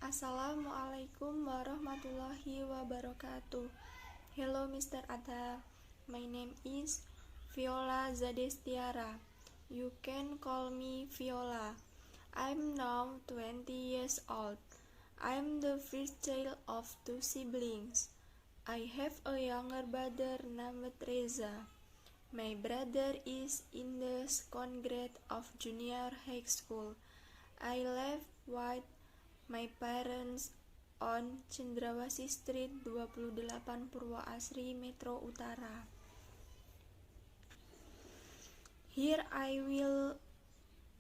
Assalamualaikum warahmatullahi wabarakatuh. Hello Mr. Adha. My name is Viola Zadestiara. You can call me Viola. I'm now 20 years old. I'm the first child of 2 siblings. I have a younger brother named Reza. My brother is in the second grade of junior high school. I live with my parents on Cendrawasih Street 28 Purwoasri Metro Utara. Here I will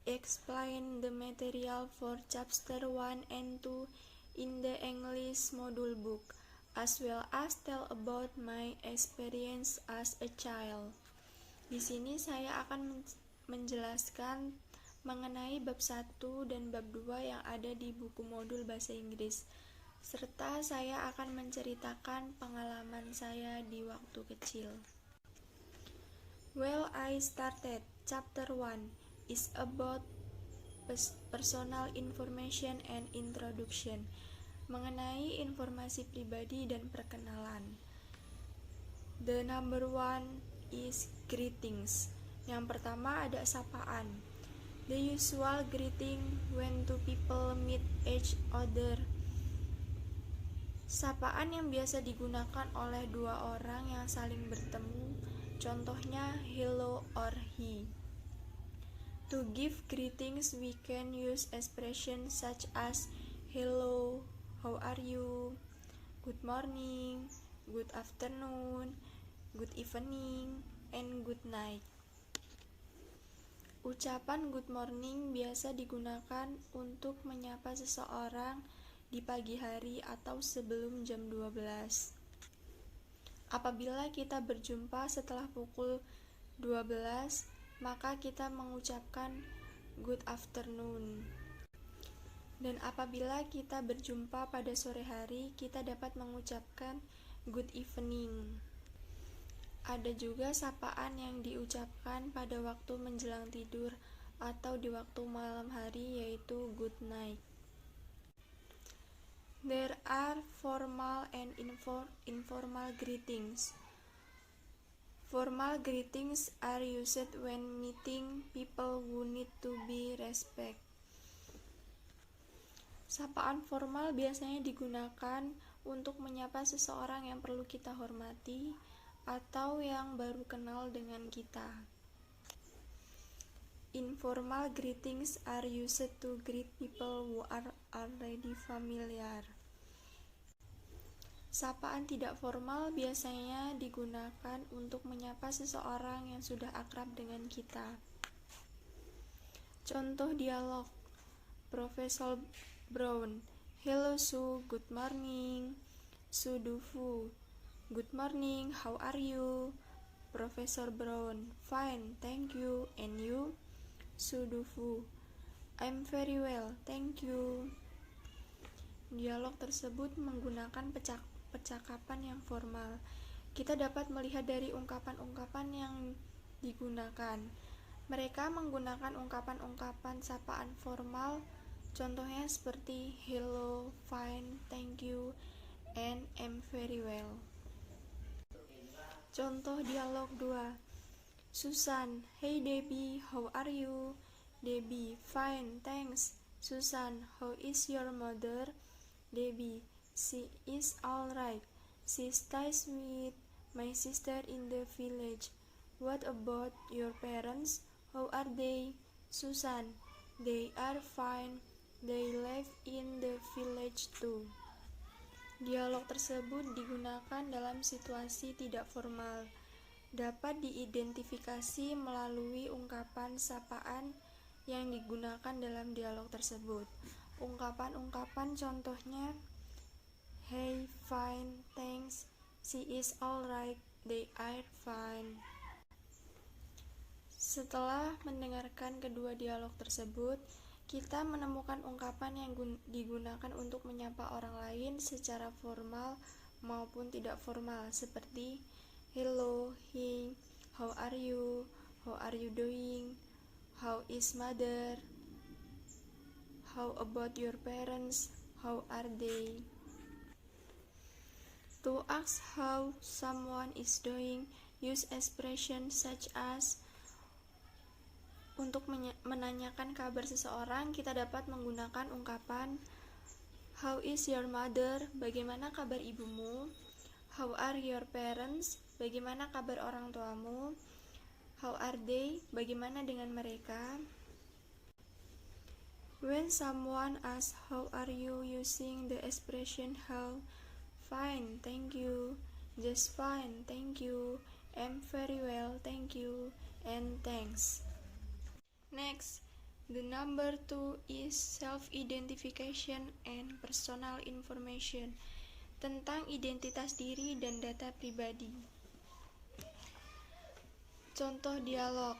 explain the material for chapter 1 and 2 in the English module book, as well as tell about my experience as a child. Di sini saya akan menjelaskan mengenai bab 1 dan bab 2 yang ada di buku modul bahasa Inggris, serta saya akan menceritakan pengalaman saya di waktu kecil. Well, I started. Chapter 1 is about personal information and introduction, mengenai informasi pribadi dan perkenalan. The number 1 is greetings. Yang pertama ada sapaan. The usual greeting when two people meet each other. Sapaan yang biasa digunakan oleh dua orang yang saling bertemu, contohnya hello or he. To give greetings, we can use expressions such as hello, how are you, good morning, good afternoon, good evening, and good night. Ucapan good morning biasa digunakan untuk menyapa seseorang di pagi hari atau sebelum jam 12. Apabila kita berjumpa setelah pukul 12, maka kita mengucapkan good afternoon. Dan apabila kita berjumpa pada sore hari, kita dapat mengucapkan good evening. Ada juga sapaan yang diucapkan pada waktu menjelang tidur atau di waktu malam hari, yaitu good night. There are formal and informal greetings. Formal greetings are used when meeting people who need to be respected. Sapaan formal biasanya digunakan untuk menyapa seseorang yang perlu kita hormati atau yang baru kenal dengan kita. Informal greetings are used to greet people who are already familiar. Sapaan tidak formal biasanya digunakan untuk menyapa seseorang yang sudah akrab dengan kita. Contoh dialog. Profesor Brown, hello Sue, good morning. Sue Dufu, good morning, how are you? Profesor Brown, fine, thank you. And you? Sue Dufu, I'm very well, thank you. Dialog tersebut menggunakan percakapan yang formal. Kita dapat melihat dari ungkapan-ungkapan yang digunakan. Mereka menggunakan ungkapan-ungkapan sapaan formal, contohnya seperti hello, fine, thank you, and I'm very well. Contoh dialog 2. Susan, hey Debbie, how are you? Debbie, fine, thanks. Susan, how is your mother? Debbie, she is alright. She stays with my sister in the village. What about your parents? How are they? Susan, they are fine. They live in the village too. Dialog tersebut digunakan dalam situasi tidak formal. Dapat diidentifikasi melalui ungkapan sapaan yang digunakan dalam dialog tersebut. Ungkapan-ungkapan contohnya, hey, fine, thanks, she is alright, they are fine. Setelah mendengarkan kedua dialog tersebut, kita menemukan ungkapan yang digunakan untuk menyapa orang lain secara formal maupun tidak formal, seperti hello, hi, how are you doing, how is mother, how about your parents, how are they? To ask how someone is doing, use expressions such as untuk menanyakan kabar seseorang, kita dapat menggunakan ungkapan how is your mother? Bagaimana kabar ibumu? How are your parents? Bagaimana kabar orang tuamu? How are they? Bagaimana dengan mereka? When someone asks how are you, using the expression how, fine, thank you, just fine, thank you, I'm very well, thank you, and thanks. Next, the number 2 is self-identification and personal information, tentang identitas diri dan data pribadi. Contoh dialog.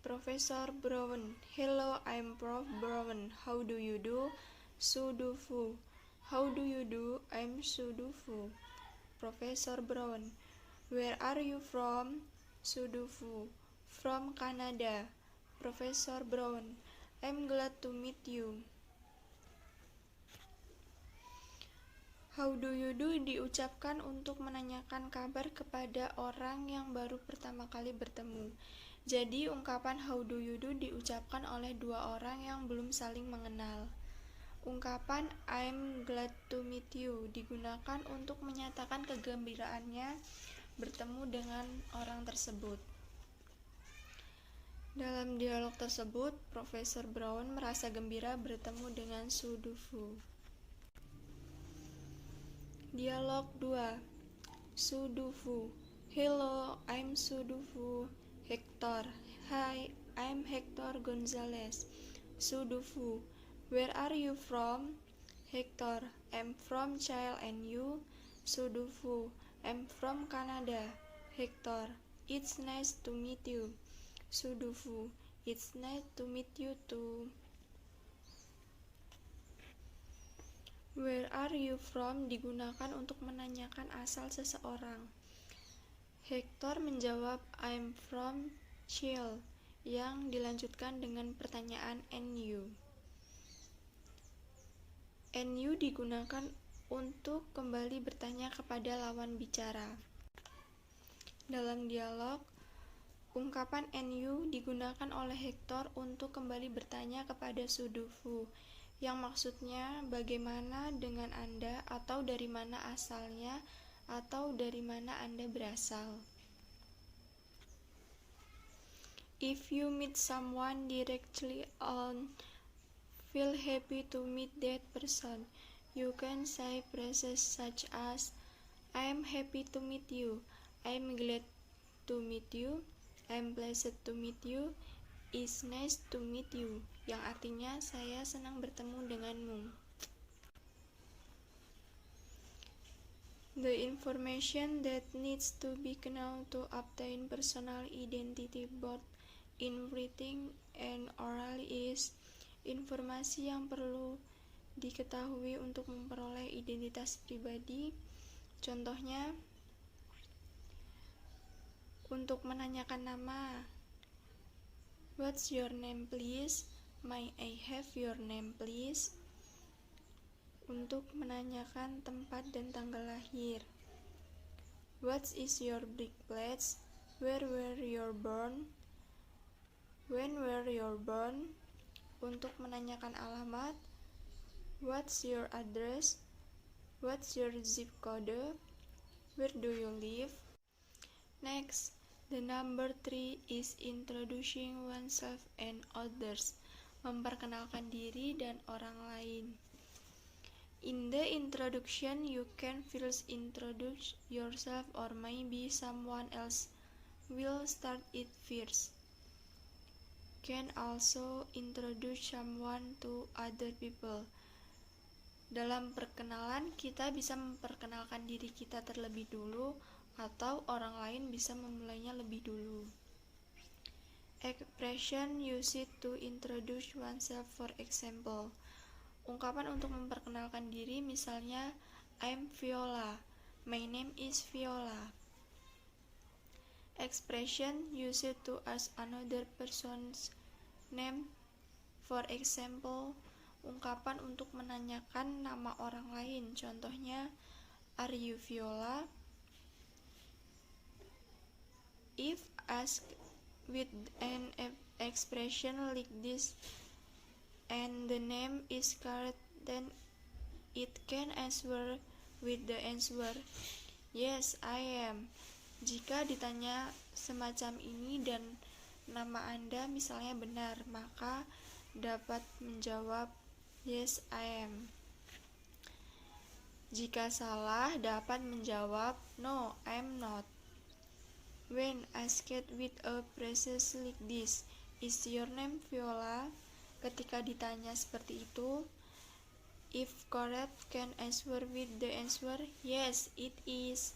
Professor Brown, hello, I'm Prof. Brown. How do you do? Sudofu. How do you do? I'm Sudofu. Professor Brown, where are you from? Sudofu. From Canada. Professor Brown, I'm glad to meet you. How do you do diucapkan untuk menanyakan kabar kepada orang yang baru pertama kali bertemu. Jadi ungkapan how do you do diucapkan oleh dua orang yang belum saling mengenal. Ungkapan I'm glad to meet you digunakan untuk menyatakan kegembiraannya bertemu dengan orang tersebut. Dalam dialog tersebut, Profesor Brown merasa gembira bertemu dengan Sudofu. Dialog 2. Sudofu. Hello, I'm Sudofu. Hector. Hi, I'm Hector Gonzalez. Sudofu. Where are you from? Hector. I'm from Chile, and you? Sudofu. I'm from Canada. Hector. It's nice to meet you. Sudofu. It's nice to meet you too. Where are you from digunakan untuk menanyakan asal seseorang. Hector menjawab I'm from Chile, yang dilanjutkan dengan pertanyaan and you. And you digunakan untuk kembali bertanya kepada lawan bicara. Dalam dialog, ungkapan and you digunakan oleh Hector untuk kembali bertanya kepada Sudofu, yang maksudnya bagaimana dengan Anda, atau dari mana asalnya, atau dari mana Anda berasal. If you meet someone directly on feel happy to meet that person, you can say phrases such as I am happy to meet you, I am glad to meet you, I'm pleased to meet you, it's nice to meet you, yang artinya saya senang bertemu denganmu. The information that needs to be known to obtain personal identity both in writing and orally is informasi yang perlu diketahui untuk memperoleh identitas pribadi. Contohnya, untuk menanyakan nama, what's your name please? May I have your name please? Untuk menanyakan tempat dan tanggal lahir, what is your birthplace? Where were you born? When were you born? Untuk menanyakan alamat, what's your address? What's your zip code? Where do you live? Next, the number 3 is introducing oneself and others, memperkenalkan diri dan orang lain. In the introduction, you can first introduce yourself or maybe someone else will start it first. Can also introduce someone to other people. Dalam perkenalan, kita bisa memperkenalkan diri kita terlebih dulu, atau orang lain bisa memulainya lebih dulu. Expression used to introduce oneself, for example. Ungkapan untuk memperkenalkan diri, misalnya I'm Viola, my name is Viola. Expression used to ask another person's name, for example, ungkapan untuk menanyakan nama orang lain. Contohnya, are you Viola? If asked with an expression like this and the name is correct, then it can answer with the answer, yes, I am. Jika ditanya semacam ini dan nama Anda misalnya benar, maka dapat menjawab yes, I am. Jika salah, dapat menjawab no, I'm not. When asked with a phrase like this, is your name Viola? Ketika ditanya seperti itu, if correct, can answer with the answer, yes, it is.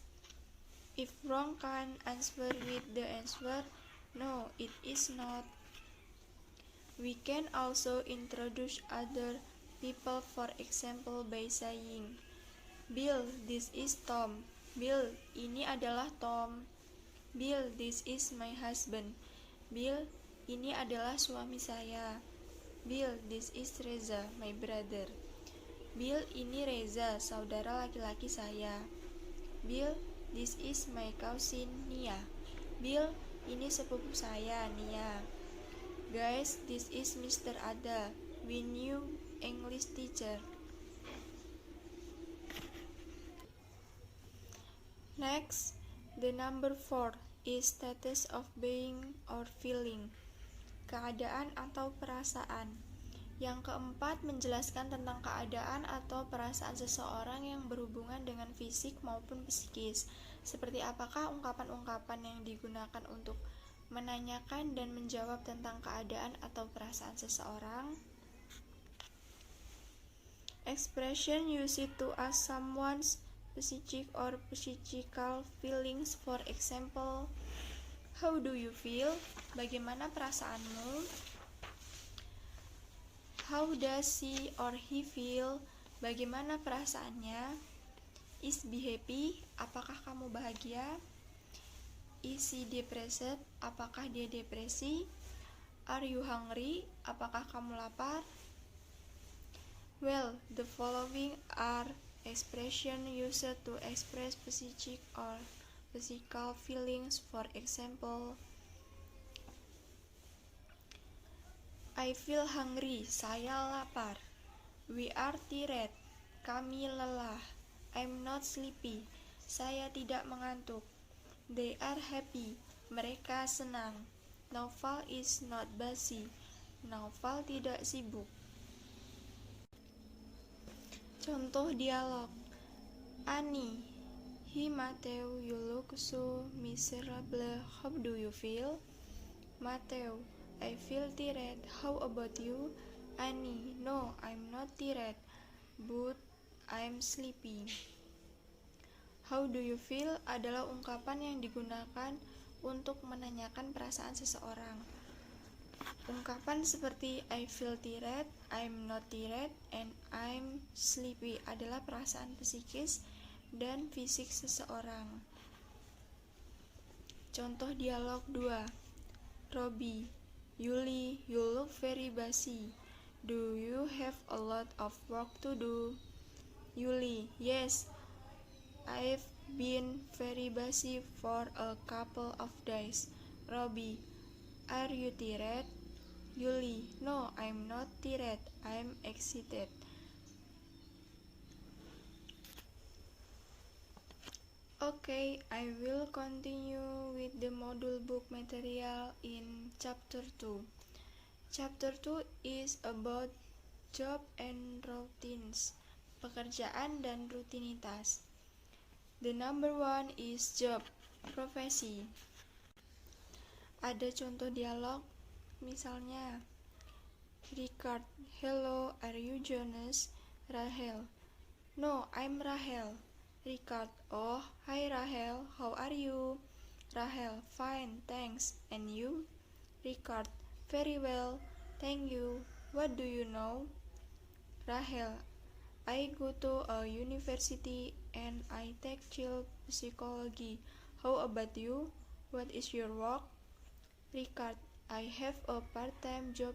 If wrong, can answer with the answer, no, it is not. We can also introduce other people, for example, by saying, Bill, this is Tom. Bill, ini adalah Tom. Bill, this is my husband. Bill, ini adalah suami saya. Bill, this is Reza, my brother. Bill, ini Reza, saudara laki-laki saya. Bill, this is my cousin, Nia. Bill, ini sepupu saya, Nia. Guys, this is Mr. Ada, we new English teacher. Next, the number 4 is status of being or feeling, keadaan atau perasaan. Yang keempat menjelaskan tentang keadaan atau perasaan seseorang yang berhubungan dengan fisik maupun psikis. Seperti apakah ungkapan-ungkapan yang digunakan untuk menanyakan dan menjawab tentang keadaan atau perasaan seseorang. Expression used to ask someone's psychic or physical feelings, for example, how do you feel? Bagaimana perasaanmu? How does she or he feel? Bagaimana perasaannya? Is be happy? Apakah kamu bahagia? Is he depressed? Apakah dia depresi? Are you hungry? Apakah kamu lapar? Well, the following are expressions used to express psychic or physical feelings. For example, I feel hungry. Saya lapar. We are tired. Kami lelah. I'm not sleepy. Saya tidak mengantuk. They are happy. Mereka senang. Naufal is not busy. Naufal tidak sibuk. Contoh dialog. Annie, hi Mateo, you look so miserable. How do you feel? Mateo, I feel tired. How about you? Annie, no, I'm not tired, but I'm sleepy. How do you feel adalah ungkapan yang digunakan untuk menanyakan perasaan seseorang. Ungkapan seperti I feel tired, I'm not tired, and I'm sleepy adalah perasaan psikis dan fisik seseorang. Contoh dialog 2. Robbie, Yuli, you look very busy. Do you have a lot of work to do? Yuli, yes, I've been very busy for a couple of days. Robbie, are you tired? Yuli, no, I'm not tired. I'm excited. Okay, I will continue with the module book material in chapter 2. Chapter 2 is about job and routines, pekerjaan dan rutinitas. The number 1 is job, profesi. Ada contoh dialog, misalnya Richard, hello, are you Jonas? Rahel, no, I'm Rahel. Richard, oh, hi Rahel, how are you? Rahel, fine, thanks. And you? Richard, very well, thank you. What do you know? Rahel, I go to a university and I take child psychology. How about you? What is your work? Richard, I have a part-time job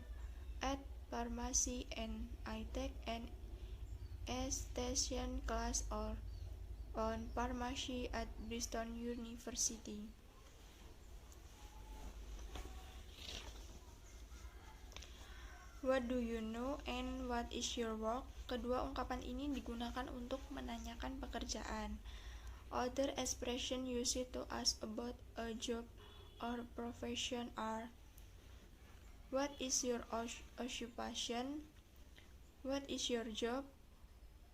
at pharmacy and I take an extension class on pharmacy at Bristol University. What do you know and what is your work? Kedua ungkapan ini digunakan untuk menanyakan pekerjaan. Other expression used to ask about a job or profession are: what is your occupation? What is your job?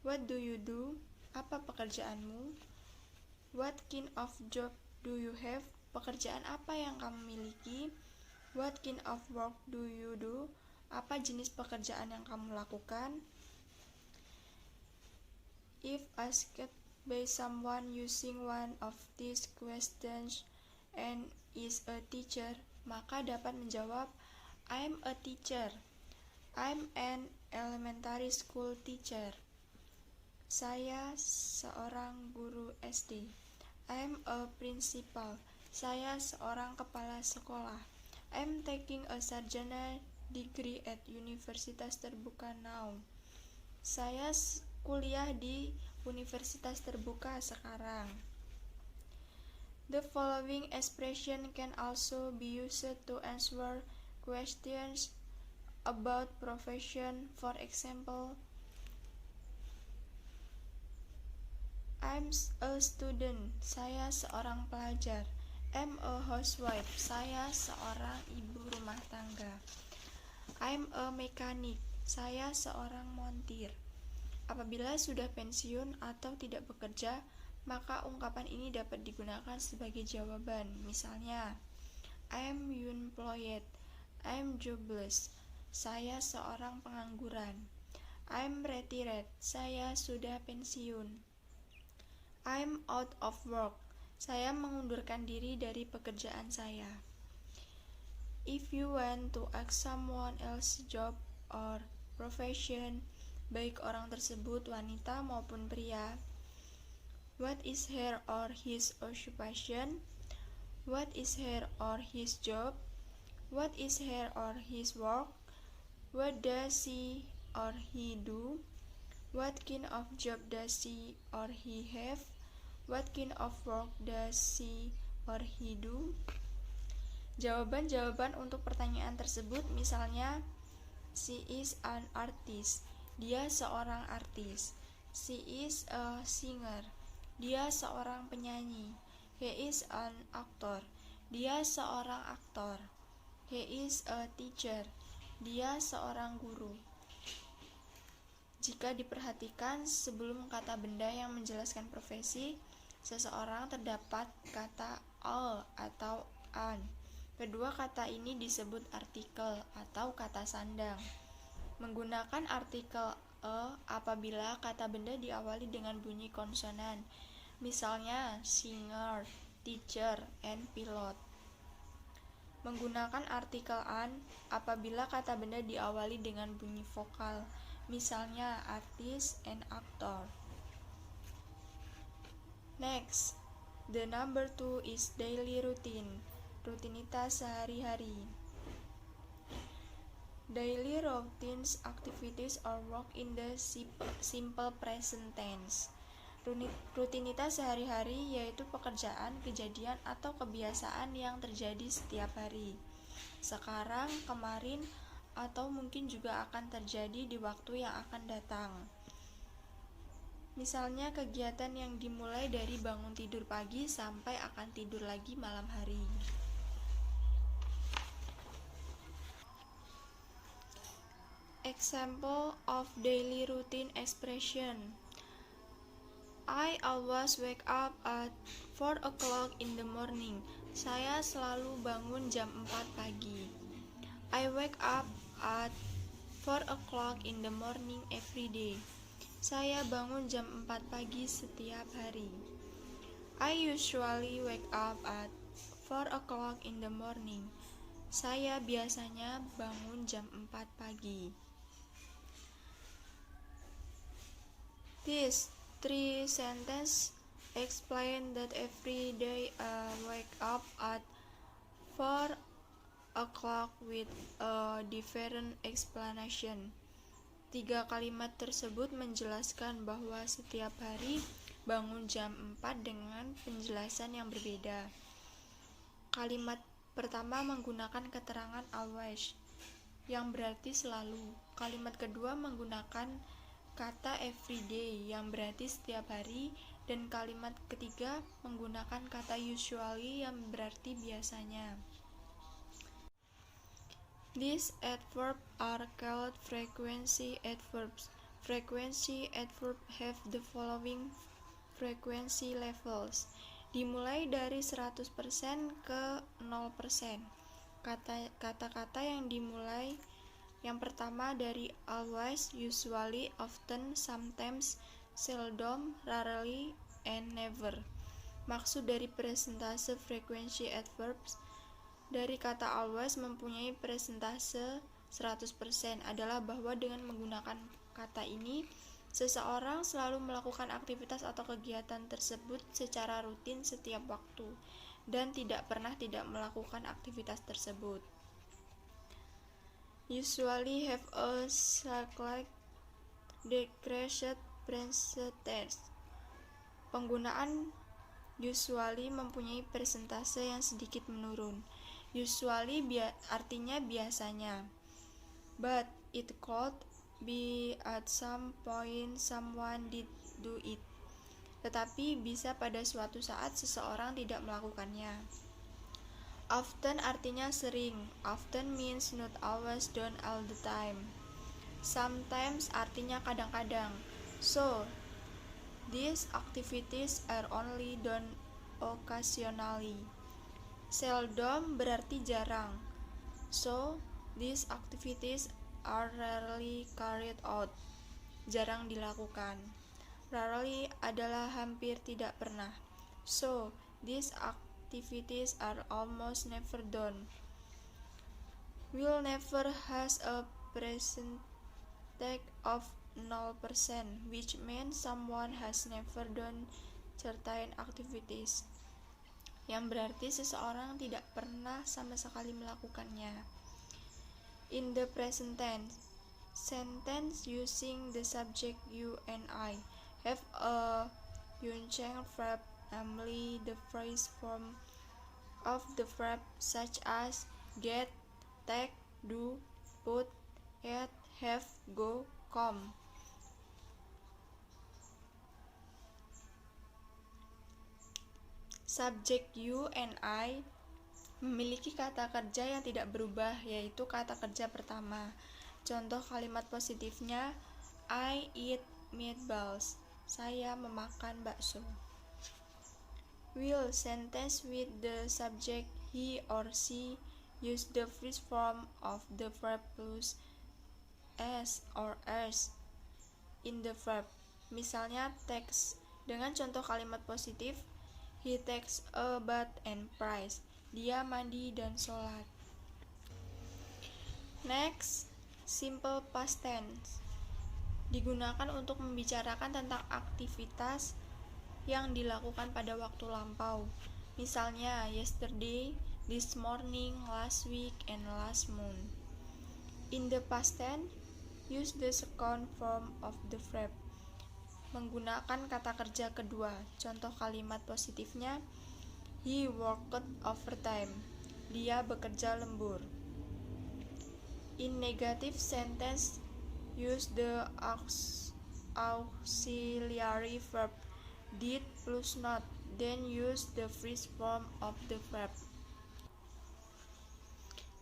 What do you do? Apa pekerjaanmu? What kind of job do you have? Pekerjaan apa yang kamu miliki? What kind of work do you do? Apa jenis pekerjaan yang kamu lakukan? If asked by someone using one of these questions and is a teacher, maka dapat menjawab, I'm a teacher. I'm an elementary school teacher. Saya seorang guru SD. I'm a principal. Saya seorang kepala sekolah. I'm taking a sarjana degree at Universitas Terbuka now. Saya kuliah di Universitas Terbuka sekarang. The following expression can also be used to answer questions about profession. For example, I'm a student. Saya seorang pelajar. I'm a housewife. Saya seorang ibu rumah tangga. I'm a mechanic. Saya seorang montir. Apabila sudah pensiun atau tidak bekerja, maka ungkapan ini dapat digunakan sebagai jawaban. Misalnya, I'm unemployed. I'm jobless. Saya seorang pengangguran. I'm retired. Saya sudah pensiun. I'm out of work. Saya mengundurkan diri dari pekerjaan saya. If you want to ask someone else's job or profession, baik orang tersebut wanita maupun pria, what is her or his occupation? What is her or his job? What is her or his work? What does she or he do? What kind of job does she or he have? What kind of work does she or he do? Jawaban-jawaban untuk pertanyaan tersebut misalnya, she is an artist. Dia seorang artis. She is a singer. Dia seorang penyanyi. He is an actor. Dia seorang aktor. He is a teacher. Dia seorang guru. Jika diperhatikan, sebelum kata benda yang menjelaskan profesi seseorang terdapat kata all atau an. Kedua kata ini disebut artikel atau kata sandang. Menggunakan artikel apabila kata benda diawali dengan bunyi konsonan. Misalnya singer, teacher, and pilot. Menggunakan artikel an apabila kata benda diawali dengan bunyi vokal. Misalnya artist and actor. Next, the number 2 is daily routine. Rutinitas sehari-hari. Daily routines, activities or work in the simple present tense. Rutinitas sehari-hari yaitu pekerjaan, kejadian atau kebiasaan yang terjadi setiap hari. Sekarang, kemarin, atau mungkin juga akan terjadi di waktu yang akan datang. Misalnya kegiatan yang dimulai dari bangun tidur pagi sampai akan tidur lagi malam hari. Example of daily routine expression. I always wake up at 4 o'clock in the morning. Saya selalu bangun jam 4 pagi. I wake up at 4 o'clock in the morning every day. Saya bangun jam 4 pagi setiap hari. I usually wake up at 4 o'clock in the morning. Saya biasanya bangun jam 4 pagi. These 3 sentences explain that every day I wake up at 4 a clock with a different explanation. 3 kalimat tersebut menjelaskan bahwa setiap hari bangun jam 4 dengan penjelasan yang berbeda. Kalimat pertama menggunakan keterangan always, yang berarti selalu. Kalimat kedua menggunakan kata everyday, yang berarti setiap hari. Dan kalimat ketiga menggunakan kata usually, yang berarti biasanya. These adverbs are called frequency adverbs. Frequency adverbs have the following frequency levels. Dimulai dari 100% ke 0%. Kata-kata yang dimulai yang pertama dari always, usually, often, sometimes, seldom, rarely, and never. Maksud dari presentase frequency adverbs dari kata always mempunyai persentase 100% adalah bahwa dengan menggunakan kata ini, seseorang selalu melakukan aktivitas atau kegiatan tersebut secara rutin setiap waktu dan tidak pernah tidak melakukan aktivitas tersebut. Usually have a slight decreased percentage. Penggunaan usually mempunyai persentase yang sedikit menurun. Usually artinya biasanya, but it could be at some point someone did do it. Tetapi bisa pada suatu saat seseorang tidak melakukannya. Often artinya sering. Often means not always done all the time. Sometimes artinya kadang-kadang. So, these activities are only done occasionally. Seldom berarti jarang. So, these activities are rarely carried out. Jarang dilakukan. Rarely adalah hampir tidak pernah. So, these activities are almost never done. Will never has a percentage of 0%, which means someone has never done certain activities, yang berarti seseorang tidak pernah sama sekali melakukannya. In the present tense, sentence using the subject you and I have a unchanged verb, namely the phrase form of the verb such as get, take, do, put, eat, have, go, come. Subject you and I memiliki kata kerja yang tidak berubah, yaitu kata kerja pertama. Contoh kalimat positifnya, I eat meatballs. Saya memakan bakso. Will sentence with the subject he or she use the phrase form of the verb plus s or s in the verb. Misalnya takes. Dengan contoh kalimat positif, he takes a bath and prays. Dia mandi dan sholat. Next, simple past tense digunakan untuk membicarakan tentang aktivitas yang dilakukan pada waktu lampau. Misalnya, yesterday, this morning, last week, and last month. In the past tense, use the second form of the verb. Menggunakan kata kerja kedua. Contoh kalimat positifnya, he worked overtime. Dia bekerja lembur. In negative sentence, use the auxiliary verb did plus not, then use the phrase form of the verb.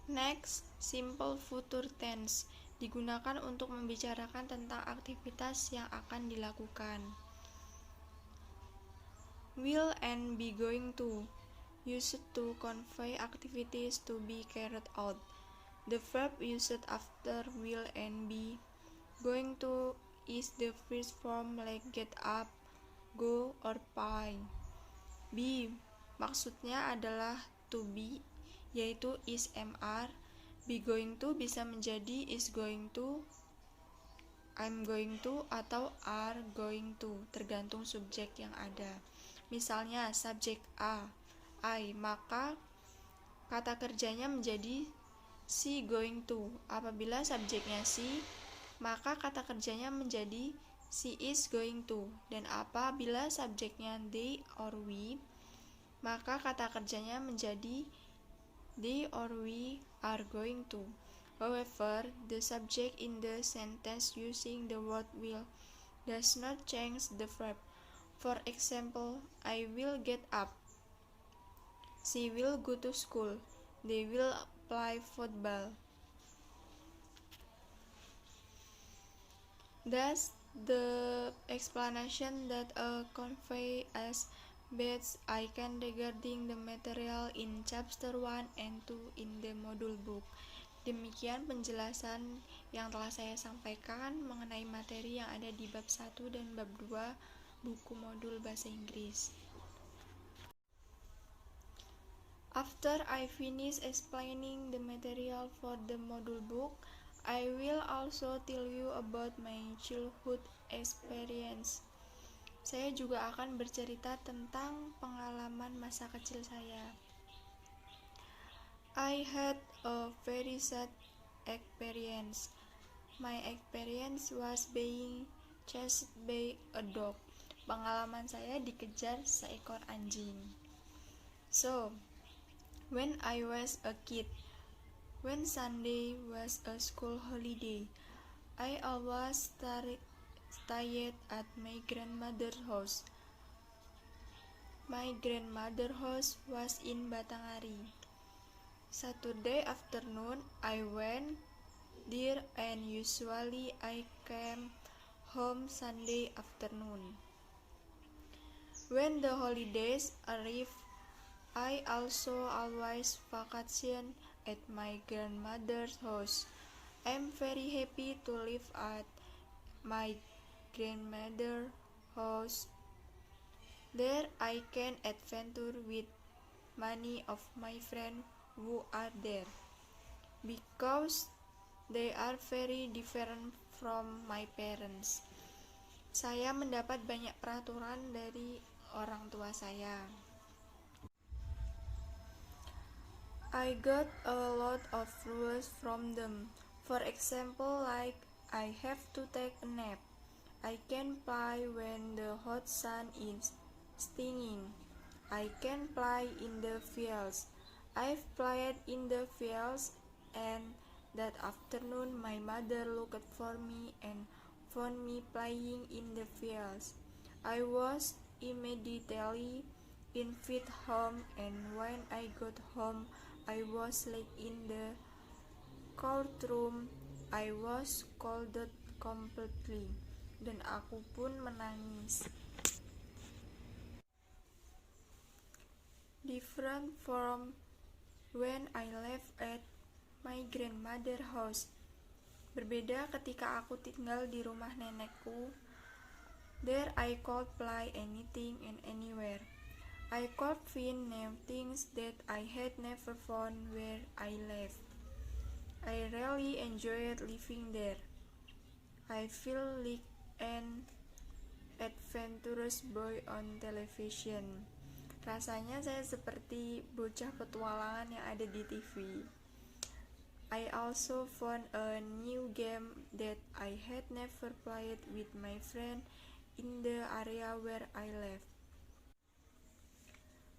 Next, simple future tense digunakan untuk membicarakan tentang aktivitas yang akan dilakukan. Will and be going to, used to convey activities to be carried out. The verb used after will and be going to is the phrase form like get up, go, or pie. Be maksudnya adalah to be, yaitu is mr. Be going to bisa menjadi is going to, I'm going to, atau are going to, tergantung subjek yang ada. Misalnya subjek A, I, maka kata kerjanya menjadi she going to. Apabila subjeknya she, maka kata kerjanya menjadi she is going to. Dan apabila subjeknya they or we, maka kata kerjanya menjadi they or we are going to. However, the subject in the sentence using the word will does not change the verb. For example, I will get up. She will go to school. They will play football. Thus, the explanation that convey as best I can regarding the material in chapter 1 and 2 in the module book. Demikian penjelasan yang telah saya sampaikan mengenai materi yang ada di bab 1 dan bab 2 buku modul bahasa Inggris. After I finish explaining the material for the module book, I will also tell you about my childhood experience. Saya juga akan bercerita tentang pengalaman masa kecil saya. I had a very sad experience. My experience was being chased by a dog. Pengalaman saya dikejar seekor anjing. So, when I was a kid, when Sunday was a school holiday, I always stayed at my grandmother's house. My grandmother's house was in Batanghari. Saturday afternoon I went there and usually I came home Sunday afternoon. When the holidays arrived, I also always vacation at my grandmother's house. I'm very happy to live at my grandmother's house. There I can adventure with many of my friends who are there, because they are very different from my parents. Saya mendapat banyak peraturan dari orang tua saya. I got a lot of rules from them. For example, like I have to take a nap. I can play when the hot sun is stinging. I can play in the fields. I've played in the fields, and that afternoon my mother looked for me and found me playing in the fields. I was immediately invited home, and when I got home, I was laid in the courtroom. I was scolded completely, dan aku pun menangis. Different from when I left at my grandmother's house. Berbeda ketika aku tinggal di rumah nenekku. There I could play anything and anywhere. I could find new things that I had never found where I lived. I really enjoyed living there. I feel like an adventurous boy on television. Rasanya saya seperti bocah petualangan yang ada di TV. I also found a new game that I had never played with my friend in the area where I live.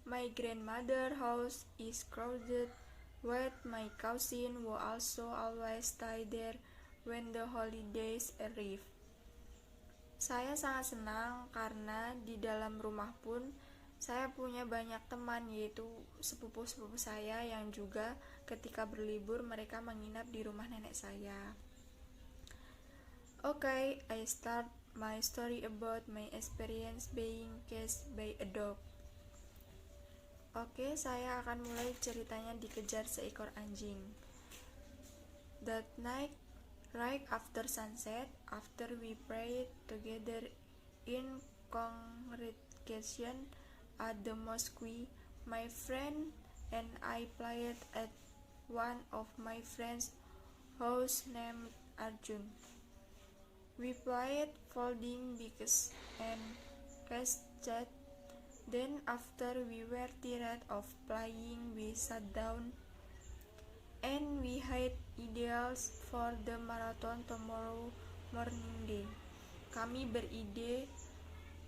My grandmother's house is crowded with my cousin who also always stay there when the holidays arrive. Saya sangat senang karena di dalam rumah pun saya punya banyak teman, yaitu sepupu-sepupu saya yang juga ketika berlibur mereka menginap di rumah nenek saya. Okay, I start my story about my experience being chased by a dog. Oke, saya akan mulai ceritanya dikejar seekor anjing. That night, right after sunset, after we prayed together in congregation at the mosque, my friend and I played at one of my friend's house named Arjun. We played folding bigs and casket. Then after we were tired of playing, we sat down And we had ideals for the marathon tomorrow morning day. Kami beride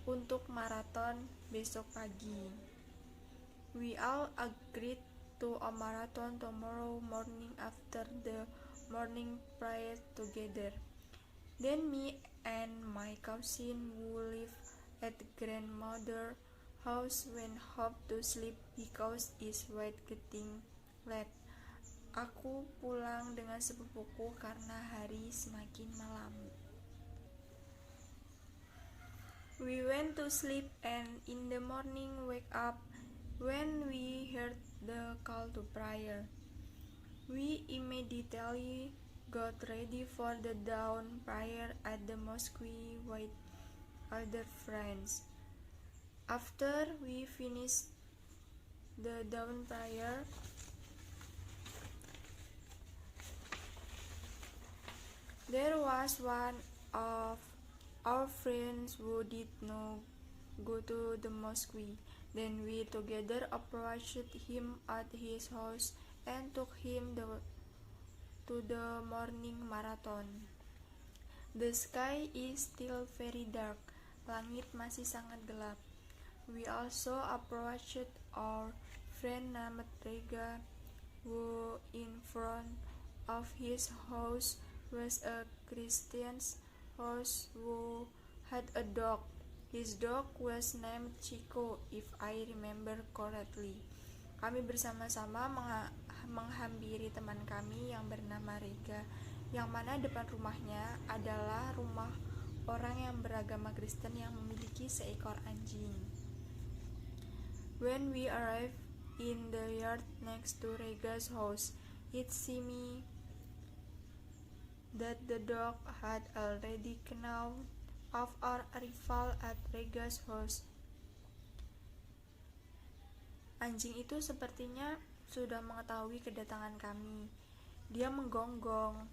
untuk maraton besok pagi. We all agreed to a marathon tomorrow morning after the morning prayer together. Then me and my cousin who live at grandmother's house went home to sleep because it's getting late. Aku pulang dengan sepupuku karena hari semakin malam. We went to sleep and in the morning wake up when we heard the call to prayer. We immediately got ready for the dawn prayer at the mosque with other friends. After we finished the dawn prayer, there was one of our friends who did not go to the mosque. Then we together approached him at his house and took him to the morning marathon. The sky is still very dark. Langit masih sangat gelap. We also approached our friend named Rega, who in front of his house was a Christian's house who had a dog. His dog was named Chico, if I remember correctly. Kami bersama-sama menghampiri teman kami yang bernama Rega, yang mana depan rumahnya adalah rumah orang yang beragama Kristen yang memiliki seekor anjing. When we arrived in the yard next to Rega's house, it seemed that the dog had already known of our arrival at Rega's house. Anjing itu sepertinya sudah mengetahui kedatangan kami. Dia menggonggong.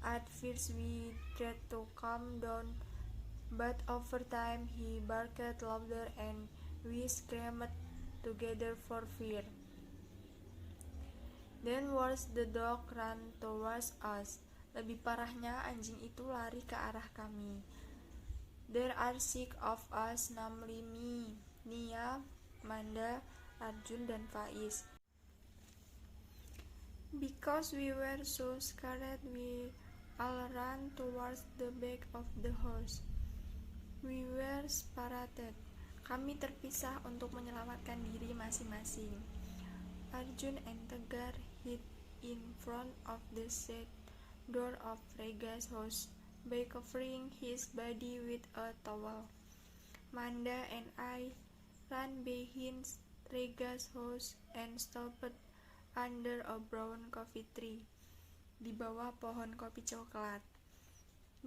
At first we tried to calm down, but over time he barked louder and we screamed together for fear. Then worse, the dog ran towards us. Lebih parahnya, anjing itu lari ke arah kami. There are 6 of us, namely me, Nia, Manda, Arjun, dan Faiz. Because we were so scared, we all ran towards the back of the house. We were separated. Kami terpisah untuk menyelamatkan diri masing-masing. Arjun and Tegar hid in front of the shed door of Rega's house by covering his body with a towel. Manda and I ran behind Rega's house and stopped under a brown coffee tree, di bawah pohon kopi coklat.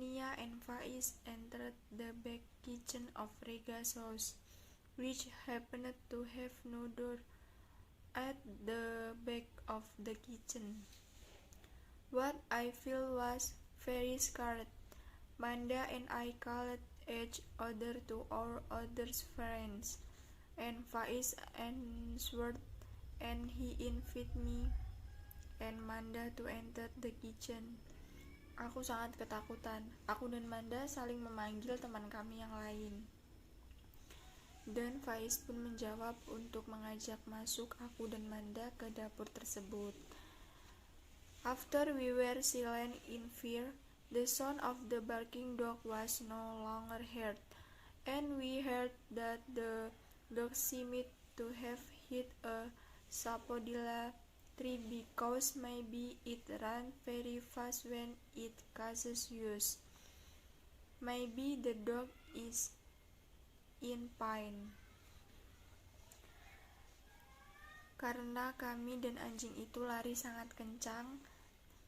Nia and Faiz entered the back kitchen of Rega's house, which happened to have no door at the back of the kitchen. What I felt was very scared. Manda and I called each other to our other friends, and Faiz answered, and he invited me and Manda to enter the kitchen. Aku sangat ketakutan. Aku dan Manda saling memanggil teman kami yang lain. Dan Faiz pun menjawab untuk mengajak masuk aku dan Manda ke dapur tersebut. After we were silent in fear, the sound of the barking dog was no longer heard, and we heard that the dog seemed to have hit a sapodilla tree because maybe it ran very fast when it causes use. Maybe the dog is in pain. Karena kami dan anjing itu lari sangat kencang,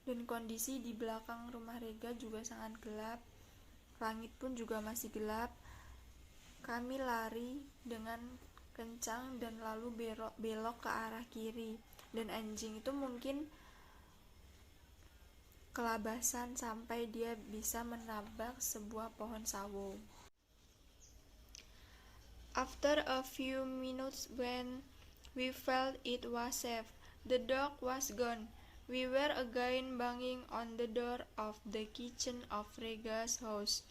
dan kondisi di belakang rumah Rega juga sangat gelap, langit pun juga masih gelap, kami lari dengan kencang dan lalu belok ke arah kiri, dan anjing itu mungkin kelabasan sampai dia bisa menabrak sebuah pohon sawo. After a few minutes, when we felt it was safe, the dog was gone. We were again banging on the door of the kitchen of Rega's house,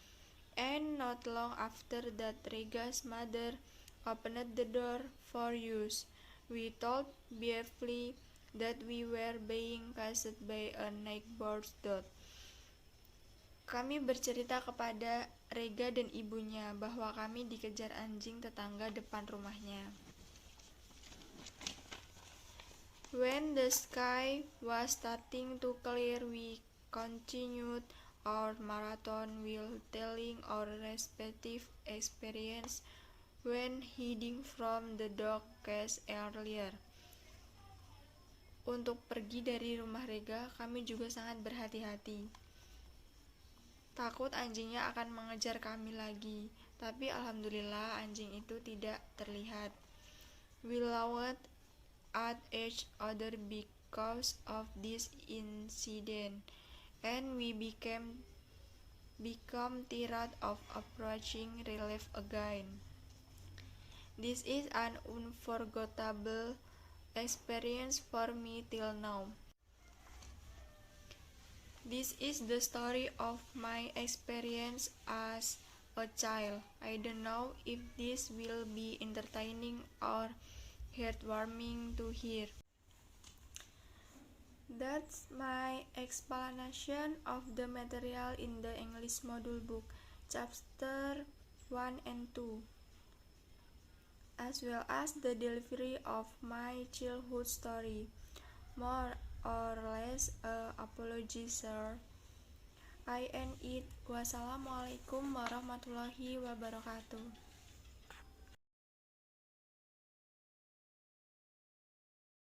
and not long after that Rega's mother opened the door for use. We told briefly that we were being chased by a neighbor's dog. Kami bercerita kepada Rega dan ibunya bahwa kami dikejar anjing tetangga depan rumahnya. When the sky was starting to clear, we continued our marathon while telling our respective experience when hiding from the dog cage earlier. Untuk pergi dari rumah Rega, kami juga sangat berhati-hati. Takut anjingnya akan mengejar kami lagi, tapi alhamdulillah anjing itu tidak terlihat. We laughed at each other because of this incident, and we become tired of approaching relief again. This is an unforgettable experience for me till now. This is the story of my experience as a child. I don't know if this will be entertaining or heartwarming to hear. That's my explanation of the material in the English module book, chapter 1 and 2, as well as the delivery of my childhood story. More or less a apology, sir. I end it. Wassalamualaikum warahmatullahi wabarakatuh.